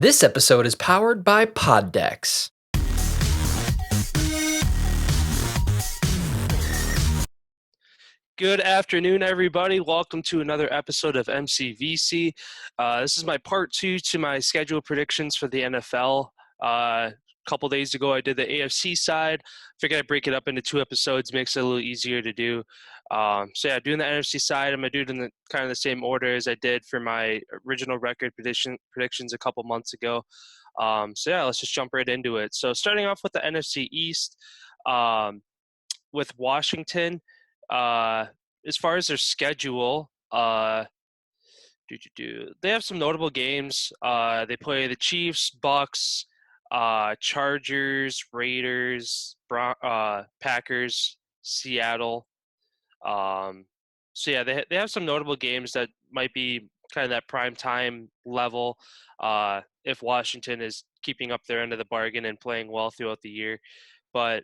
This episode is powered by Poddex. Good afternoon, everybody. Welcome to another episode of MCVC. This is my part two to my schedule predictions for the NFL. A couple days ago, I did the AFC side. Figured I'd break it up into two episodes, makes it a little easier to do. Doing the NFC side, I'm gonna do it in the kind of the same order as I did for my original record predictions a couple months ago. Let's just jump right into it. So starting off with the NFC East, with Washington. Uh, as far as their schedule, they have some notable games. They play the Chiefs, Bucks, Chargers, Raiders, Packers, Seattle. They have some notable games that might be kind of that prime time level. If Washington is keeping up their end of the bargain and playing well throughout the year, but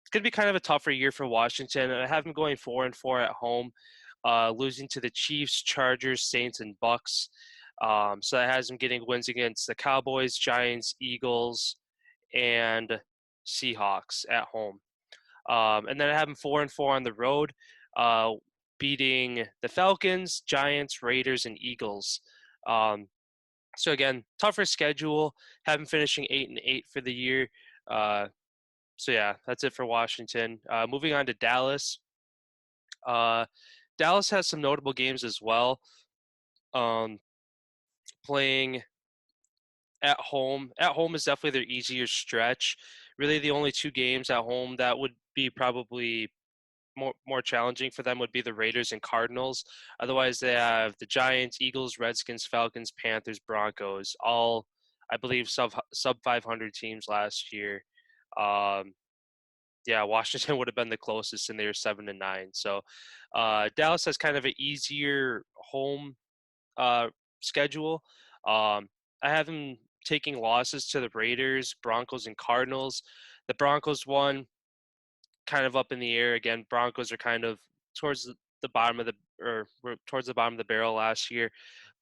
it's going to be kind of a tougher year for Washington. I have them going 4-4 at home, losing to the Chiefs, Chargers, Saints, and Bucks. So that has them getting wins against the Cowboys, Giants, Eagles, and Seahawks at home. And then I have them 4-4 on the road, uh, beating the Falcons, Giants, Raiders, and Eagles. So again, tougher schedule. Have them finishing 8-8 for the year. That's it for Washington. Moving on to Dallas. Dallas has some notable games as well. Playing at home. At home is definitely their easier stretch. Really, the only two games at home that would be probably more challenging for them would be the Raiders and Cardinals. Otherwise, they have the Giants, Eagles, Redskins, Falcons, Panthers, Broncos. All, I believe, sub 500 teams last year. Washington would have been the closest, and they were 7-9. So Dallas has kind of an easier home schedule. I have them taking losses to the Raiders, Broncos, and Cardinals. The Broncos won kind of up in the air again. Broncos are kind of towards the bottom of the barrel last year,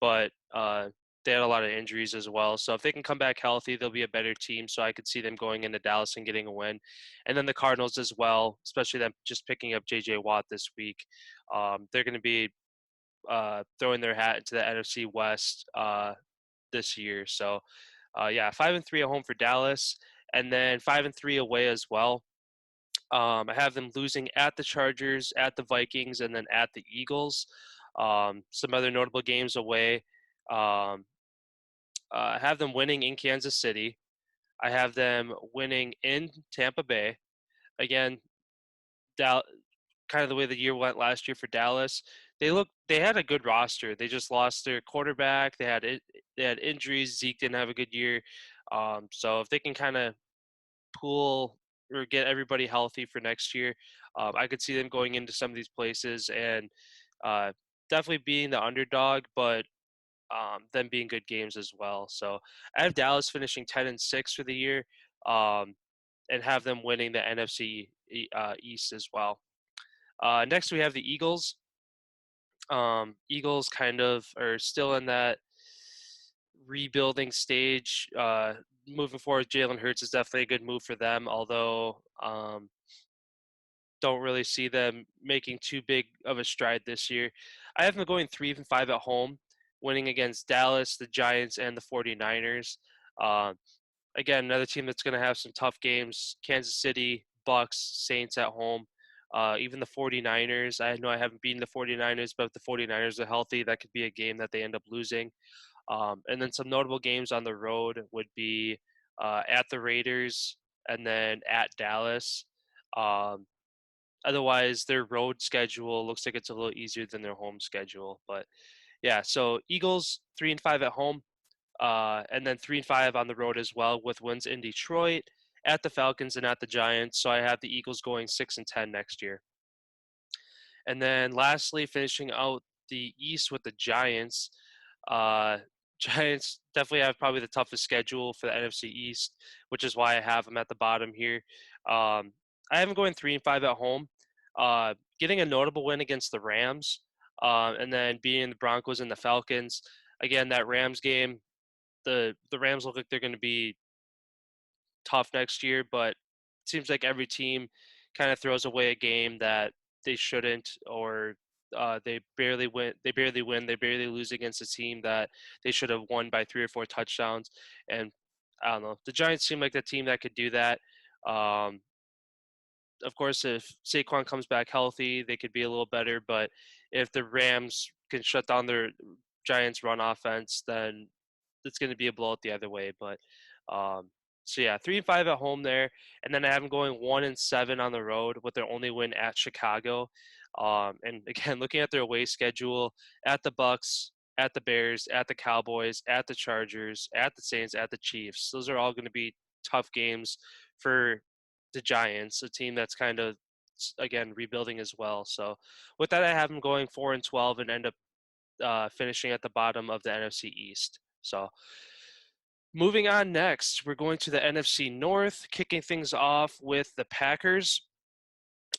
but they had a lot of injuries as well. So if they can come back healthy, they'll be a better team. So I could see them going into Dallas and getting a win. And then the Cardinals as well, especially them just picking up J.J. Watt this week. They're going to be throwing their hat into the NFC West this year. So 5-3 at home for Dallas, and then 5-3 away as well. I have them losing at the Chargers, at the Vikings, and then at the Eagles. Some other notable games away. I have them winning in Kansas City. I have them winning in Tampa Bay. Again, kind of the way the year went last year for Dallas. They had a good roster. They just lost their quarterback. They had injuries. Zeke didn't have a good year. So if they can kind of pool or get everybody healthy for next year, I could see them going into some of these places and definitely being the underdog, but them being good games as well. So I have Dallas finishing 10-6 for the year, and have them winning the NFC East as well. Next, we have the Eagles. Eagles kind of are still in that rebuilding stage. Moving forward, Jalen Hurts is definitely a good move for them, although don't really see them making too big of a stride this year. I have them going 3-5 at home, winning against Dallas, the Giants, and the 49ers. Again, another team that's going to have some tough games. Kansas City, Bucks, Saints at home. Even the 49ers. I know I haven't beaten the 49ers, but if the 49ers are healthy, that could be a game that they end up losing. And then some notable games on the road would be at the Raiders and then at Dallas. Otherwise, their road schedule looks like it's a little easier than their home schedule. But yeah, so Eagles 3-5 at home, and then 3-5 on the road as well, with wins in Detroit, at the Falcons, and at the Giants. So I have the Eagles going 6-10 next year. And then lastly, finishing out the East with the Giants. Uh, Giants definitely have probably the toughest schedule for the NFC East, which is why I have them at the bottom here. I have them going 3-5 at home, getting a notable win against the Rams, and then beating the Broncos and the Falcons. Again, that Rams game, the Rams look like they're going to be tough next year, but it seems like every team kind of throws away a game that they shouldn't, or they barely win. They barely win. They barely lose against a team that they should have won by 3 or 4 touchdowns. And I don't know. The Giants seem like the team that could do that. Um, of course, if Saquon comes back healthy, they could be a little better. But if the Rams can shut down their Giants' run offense, then it's going to be a blowout the other way. But um, so yeah, 3-5 at home there, and then I have them going 1-7 on the road with their only win at Chicago. And again, looking at their away schedule, at the Bucks, at the Bears, at the Cowboys, at the Chargers, at the Saints, at the Chiefs. Those are all going to be tough games for the Giants, a team that's kind of again rebuilding as well. So with that, I have them going 4-12 and end up finishing at the bottom of the NFC East. So moving on next, we're going to the NFC North, kicking things off with the Packers.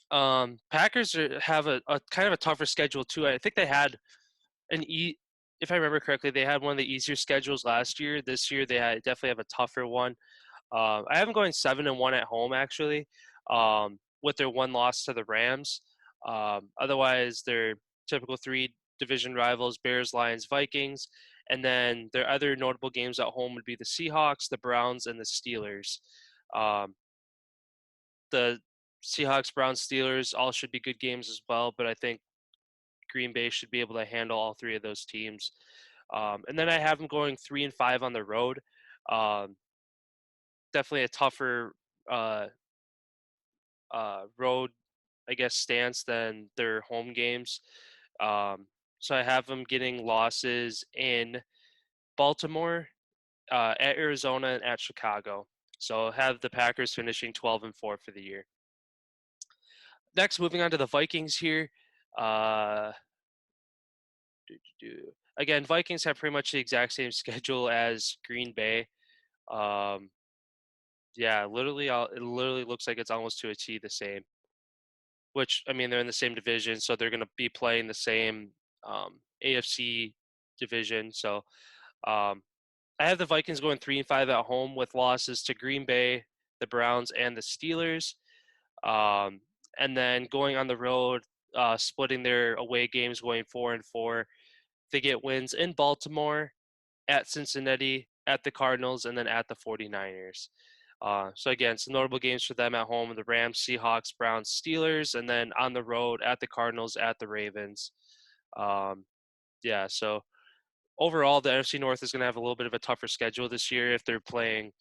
Packers have a kind of a tougher schedule too. I think they had if I remember correctly, they had one of the easier schedules last year. This year, definitely have a tougher one. I have them going 7-1 at home actually, with their one loss to the Rams. Otherwise, their typical three division rivals: Bears, Lions, Vikings, and then their other notable games at home would be the Seahawks, the Browns, and the Steelers. Um, the Seahawks, Browns, Steelers all should be good games as well, but I think Green Bay should be able to handle all three of those teams. And then I have them going 3-5 on the road. Um, Definitely a tougher uh, road, I guess, stance than their home games. So I have them getting losses in Baltimore, at Arizona, and at Chicago. So I'll have the Packers finishing 12-4 for the year. Next, moving on to the Vikings here. Uh, Again, Vikings have pretty much the exact same schedule as Green Bay. Um, yeah, it literally looks like it's almost to a T the same. Which I mean, they're in the same division, so they're going to be playing the same AFC division. So um, I have the Vikings going 3-5 at home with losses to Green Bay, the Browns, and the Steelers. Um, and then going on the road, splitting their away games, going 4-4. They get wins in Baltimore, at Cincinnati, at the Cardinals, and then at the 49ers. So again, some notable games for them at home: the Rams, Seahawks, Browns, Steelers, and then on the road at the Cardinals, at the Ravens. Um, yeah, so overall, the NFC North is going to have a little bit of a tougher schedule this year if they're playing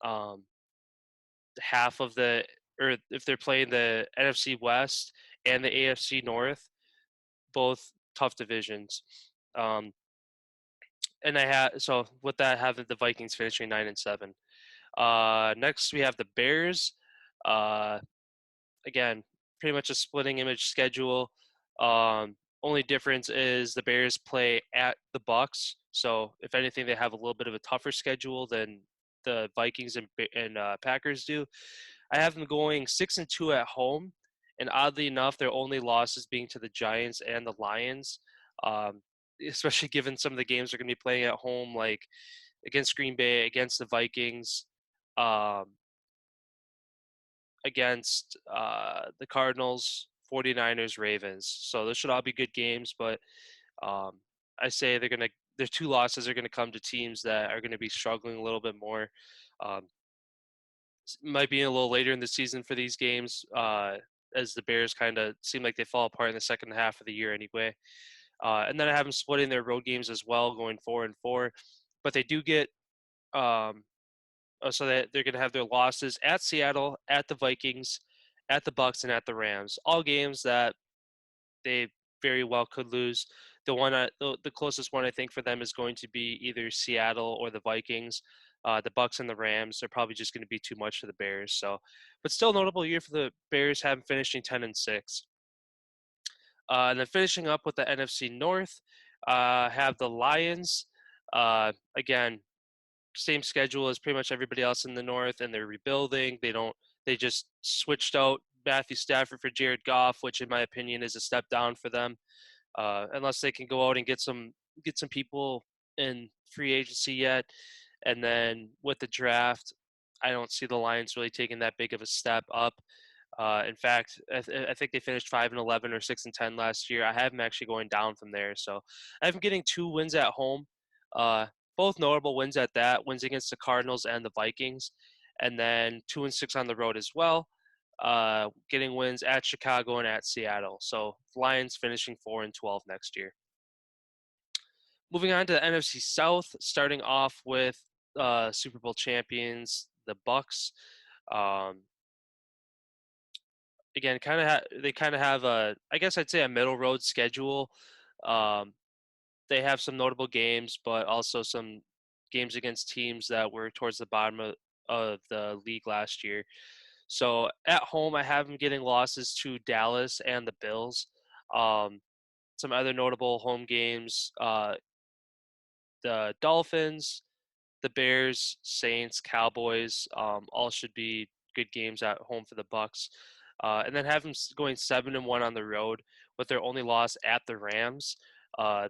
um, half of the, or if they're playing the NFC West and the AFC North, both tough divisions. Um, and so with that, I have the Vikings finishing 9-7. Next, we have the Bears. Uh, Again, pretty much a splitting image schedule. Only difference is the Bears play at the Bucks, so if anything, they have a little bit of a tougher schedule than the Vikings and Packers do. I have them going 6-2 at home, and oddly enough, their only losses being to the Giants and the Lions. Um, Especially given some of the games they're going to be playing at home, like against Green Bay, against the Vikings, um, against the Cardinals, 49ers, Ravens. So those should all be good games, but um, I say their two losses are going to come to teams that are going to be struggling a little bit more. Um, Might be a little later in the season for these games, as the Bears kind of seem like they fall apart in the second half of the year anyway. And then I have them splitting their road games as well, going 4-4. But they do get so that they're going to have their losses at Seattle, at the Vikings, at the Bucks, and at the Rams. All games that they very well could lose. The closest one I think for them is going to be either Seattle or the Vikings. The Bucks and the Rams are probably just going to be too much for the Bears. So, but still notable year for the Bears, having finishing 10-6. And then finishing up with the NFC North, have the Lions. Again, same schedule as pretty much everybody else in the North, and they're rebuilding. They just switched out Matthew Stafford for Jared Goff, which in my opinion is a step down for them. Unless they can go out and get some people in free agency yet. And then with the draft, I don't see the Lions really taking that big of a step up. In fact, I think they finished 5-11 or 6-10 last year. I have them actually going down from there. So I have them getting 2 wins at home, uh, both notable wins at that. Wins against the Cardinals and the Vikings, and then 2-6 on the road as well. Getting wins at Chicago and at Seattle. So Lions finishing 4-12 next year. Moving on to the NFC South, starting off with Super Bowl champions, the Bucks. Um, Again, they kind of have a, I guess I'd say a middle road schedule. Um, they have some notable games, but also some games against teams that were towards the bottom of the league last year. So at home, I have them getting losses to Dallas and the Bills. Um, some other notable home games: the Dolphins, the Bears, Saints, Cowboys, all should be good games at home for the Bucks. And then have them going 7-1 on the road with their only loss at the Rams.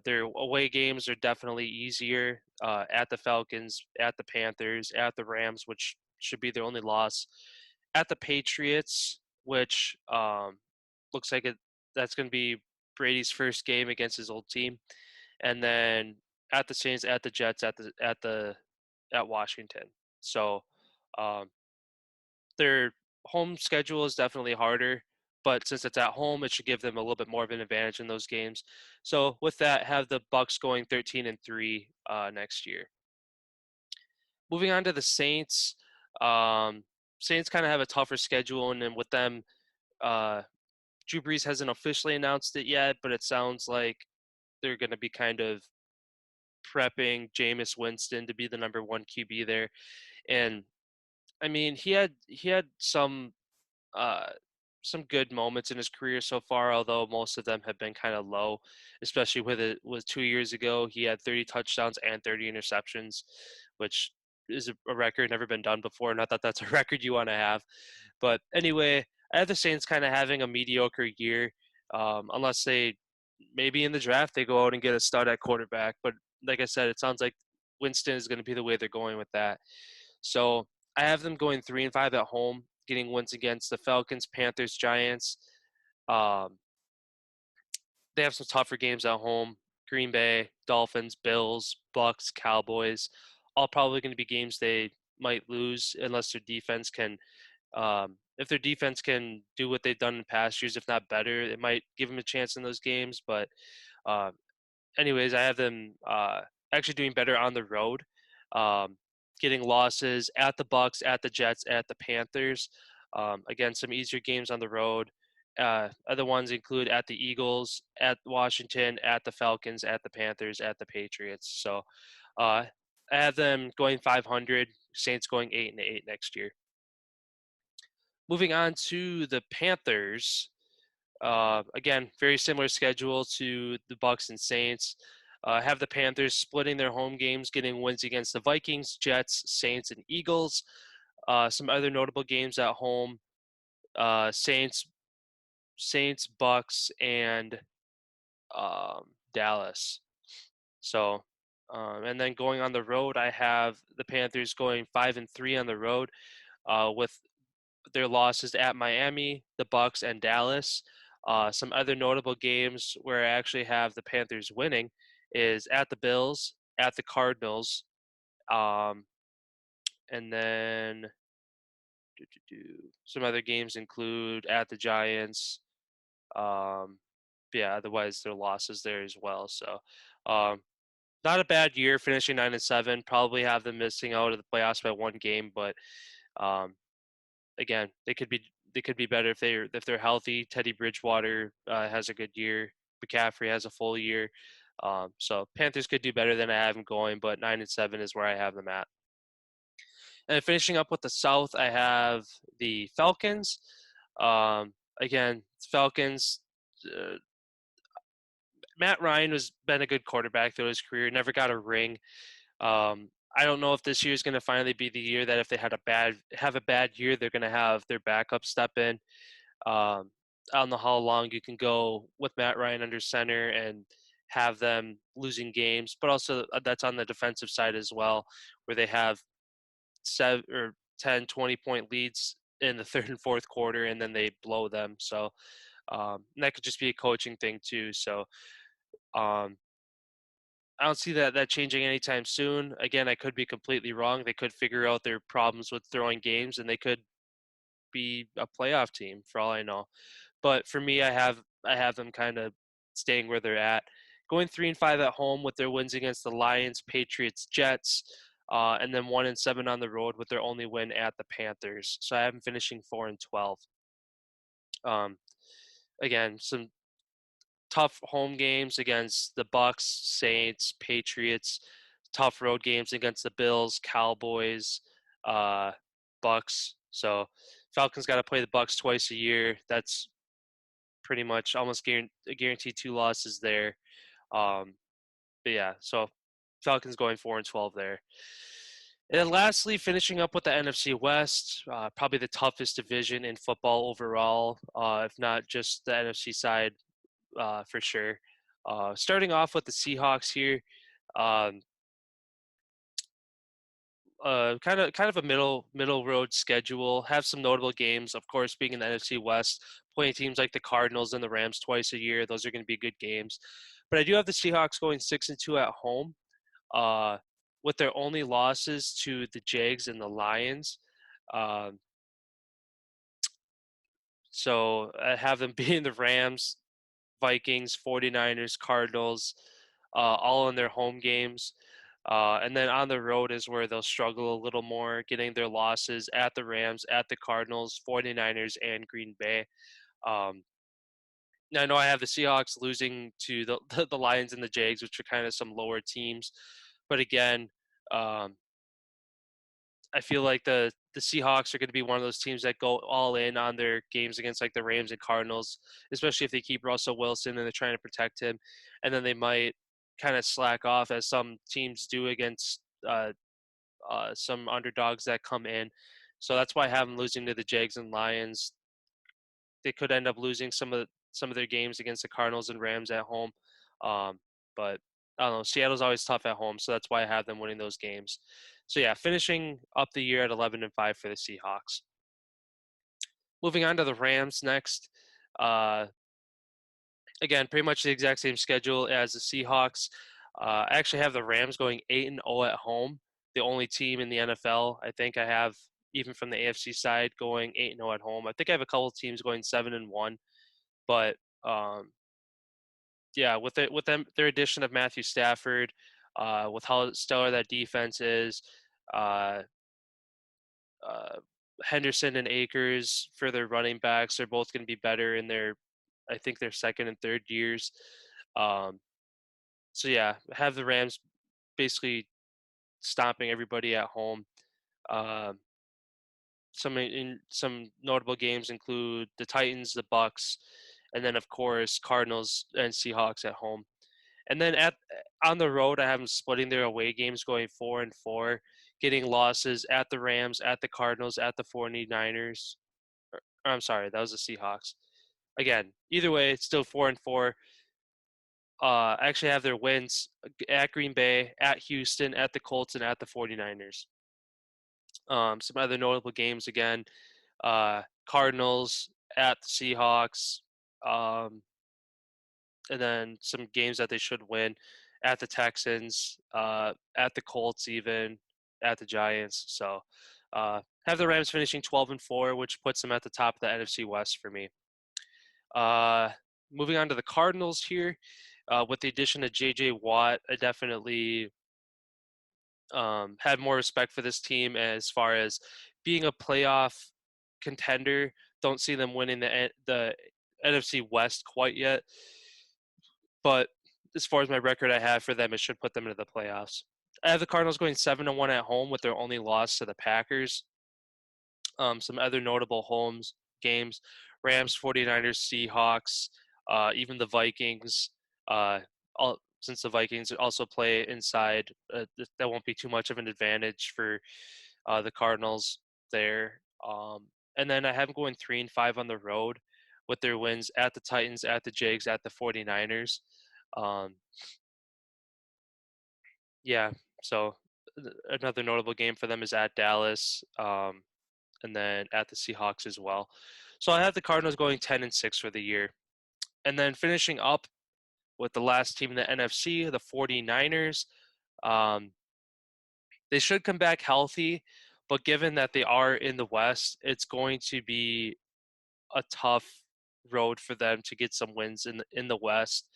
Their away games are definitely easier at the Falcons, at the Panthers, at the Rams, which should be their only loss, at the Patriots, which looks like that's going to be Brady's first game against his old team, and then at the Saints, at the Jets, at Washington. So um, their home schedule is definitely harder, but since it's at home, it should give them a little bit more of an advantage in those games. So with that, have the Bucks going 13-3 next year. Moving on to the Saints. Saints kind of have a tougher schedule, and then with them, uh, Drew Brees hasn't officially announced it yet, but it sounds like they're going to be kind of prepping Jameis Winston to be the number one QB there. And I mean, he had uh, some good moments in his career so far, although most of them have been kind of low, especially with it was 2 years ago. He had 30 touchdowns and 30 interceptions, which is a record never been done before. Not that that's a record you want to have. But anyway, I have the Saints kind of having a mediocre year, unless they maybe in the draft they go out and get a stud at quarterback. But like I said, it sounds like Winston is going to be the way they're going with that. So I have them going 3-5 at home, getting wins against the Falcons, Panthers, Giants. Um, they have some tougher games at home: Green Bay, Dolphins, Bills, Bucks, Cowboys. All probably going to be games they might lose unless their defense can. If their defense can do what they've done in past years, if not better, it might give them a chance in those games. But uh, anyways, I have them actually doing better on the road, um, getting losses at the Bucks, at the Jets, at the Panthers. Again, some easier games on the road. Other ones include at the Eagles, at Washington, at the Falcons, at the Panthers, at the Patriots. So I have them going 500. Saints going 8-8 next year. Moving on to the Panthers. Again, very similar schedule to the Bucks and Saints. Have the Panthers splitting their home games, getting wins against the Vikings, Jets, Saints, and Eagles. Some other notable games at home: Saints, Bucks, and Dallas. So, and then going on the road, I have the Panthers going 5-3 on the road, with their losses at Miami, the Bucks, and Dallas. Some other notable games where I actually have the Panthers winning is at the Bills, at the Cardinals, um, and then some other games include at the Giants. Um, yeah, otherwise their losses there as well. So, um, not a bad year, finishing 9-7. Probably have them missing out of the playoffs by one game, but um, again, they could be better if they're healthy. Teddy Bridgewater has a good year. McCaffrey has a full year. So Panthers could do better than I have them going, but 9-7 is where I have them at. And finishing up with the South, I have the Falcons. Again, Falcons. Uh, Matt Ryan has been a good quarterback throughout his career. Never got a ring. I don't know if this year is going to finally be the year that if they have a bad year, they're going to have their backup step in. I don't know how long you can go with Matt Ryan under center and have them losing games, but also that's on the defensive side as well, where they have 7 or 10, 20 point leads in the third and fourth quarter, and then they blow them. So and that could just be a coaching thing too. So um, I don't see that changing anytime soon. Again, I could be completely wrong. They could figure out their problems with throwing games, and they could be a playoff team for all I know. But for me, I have them kind of staying where they're at, going 3-5 at home with their wins against the Lions, Patriots, Jets, and then 1-7 on the road with their only win at the Panthers. So I have them finishing 4-12. Um, again, some tough home games against the Bucks, Saints, Patriots. Tough road games against the Bills, Cowboys, uh, Bucks. So Falcons got to play the Bucks twice a year. That's pretty much almost guaranteed 2 losses there. But yeah, so Falcons going 4-12 there. And then lastly, finishing up with the NFC West, probably the toughest division in football overall, if not just the NFC side for sure. Starting off with the Seahawks here, um, kind of a middle road schedule. Have some notable games, of course, being in the NFC West, playing teams like the Cardinals and the Rams twice a year. Those are going to be good games. But I do have the Seahawks going 6-2 at home, uh, with their only losses to the Jags and the Lions. Um, so I have them being the Rams, Vikings, 49ers, Cardinals, all in their home games. And then on the road is where they'll struggle a little more, getting their losses at the Rams, at the Cardinals, 49ers, and Green Bay. Um, now, I know I have the Seahawks losing to the Lions and the Jags, which are kind of some lower teams. But again, um, I feel like the Seahawks are going to be one of those teams that go all in on their games against like the Rams and Cardinals, especially if they keep Russell Wilson and they're trying to protect him, and then they might kind of slack off as some teams do against some underdogs that come in. So that's why I have them losing to the Jags and Lions. They could end up losing some of their games against the Cardinals and Rams at home, um, but I don't know. Seattle's always tough at home, so that's why I have them winning those games. So yeah, finishing up the year at 11-5 for the Seahawks. Moving on to the Rams next. Uh, Again, pretty much the exact same schedule as the Seahawks. I actually have the Rams going 8-0 at home. The only team in the NFL I think I have, even from the AFC side, going 8-0 at home. I think I have a couple of teams going 7-1, but yeah, with them their addition of Matthew Stafford, with how stellar that defense is, uh, uh, Henderson and Akers for their running backs are both going to be better in I think their second and third years. Um, so yeah, have the Rams basically stomping everybody at home. Um, some notable games include the Titans, the Bucks, and then of course Cardinals and Seahawks at home. And then on the road, I have them splitting their away games, going 4-4, getting losses at the Rams, at the Cardinals, at the 49ers. Or, I'm sorry, that was the Seahawks. Again, either way, it's still 4-4. I actually have their wins at Green Bay, at Houston, at the Colts, and at the 49ers. Some other notable games again, Cardinals at the Seahawks, um, and then some games that they should win at the Texans, at the Colts, even at the Giants. So have the Rams finishing 12-4, which puts them at the top of the NFC West for me. Moving on to the Cardinals here, with the addition of J.J. Watt, I definitely had more respect for this team as far as being a playoff contender. Don't see them winning the NFC West quite yet, but as far as my record I have for them, it should put them into the playoffs. I have the Cardinals going 7-1 at home with their only loss to the Packers. Some other notable homes games: Rams, 49ers, Seahawks, even the Vikings. Since the Vikings also play inside, that won't be too much of an advantage for the Cardinals there. And then I have them going 3-5 on the road with their wins at the Titans, at the Jags, at the 49ers. Um, yeah, so another notable game for them is at Dallas, and then at the Seahawks as well. So I have the Cardinals going 10-6 for the year. And then finishing up with the last team in the NFC, the 49ers. Um, they should come back healthy, but given that they are in the West, it's going to be a tough road for them to get some wins in the West.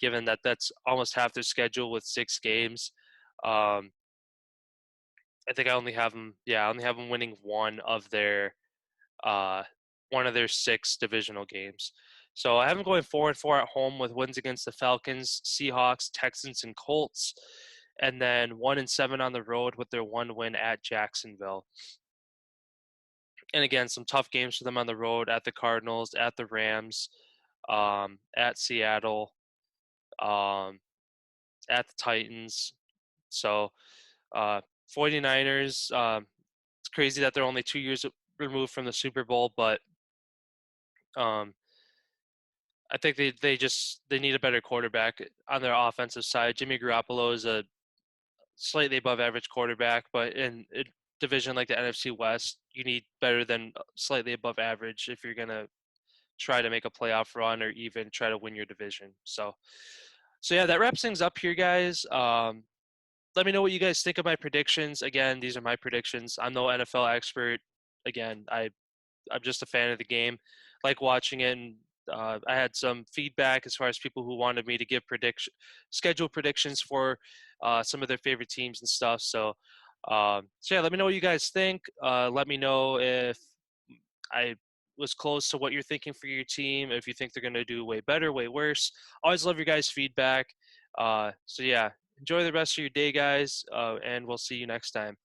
Given that that's almost half their schedule with 6 games. Um, I think I only have them. Yeah, I only have them winning uh, one of their 6 divisional games. So I have them going 4-4 at home with wins against the Falcons, Seahawks, Texans, and Colts, and then 1-7 on the road with their 1 win at Jacksonville. And again, some tough games for them on the road at the Cardinals, at the Rams, at Seattle, um, at the Titans. So 49ers, it's crazy that they're only 2 years removed from the Super Bowl, but um, I think they need a better quarterback on their offensive side. Jimmy Garoppolo is a slightly above average quarterback, but in a division like the NFC West, you need better than slightly above average if you're gonna try to make a playoff run or even try to win your division. So yeah, that wraps things up here, guys. Let me know what you guys think of my predictions. Again, these are my predictions. I'm no NFL expert. Again, I'm just a fan of the game, like watching it. And I had some feedback as far as people who wanted me to give schedule predictions for some of their favorite teams and stuff. So yeah, let me know what you guys think. Let me know if I was close to what you're thinking for your team. If you think they're going to do way better, way worse. Always love your guys' feedback. So yeah, enjoy the rest of your day, guys, and we'll see you next time.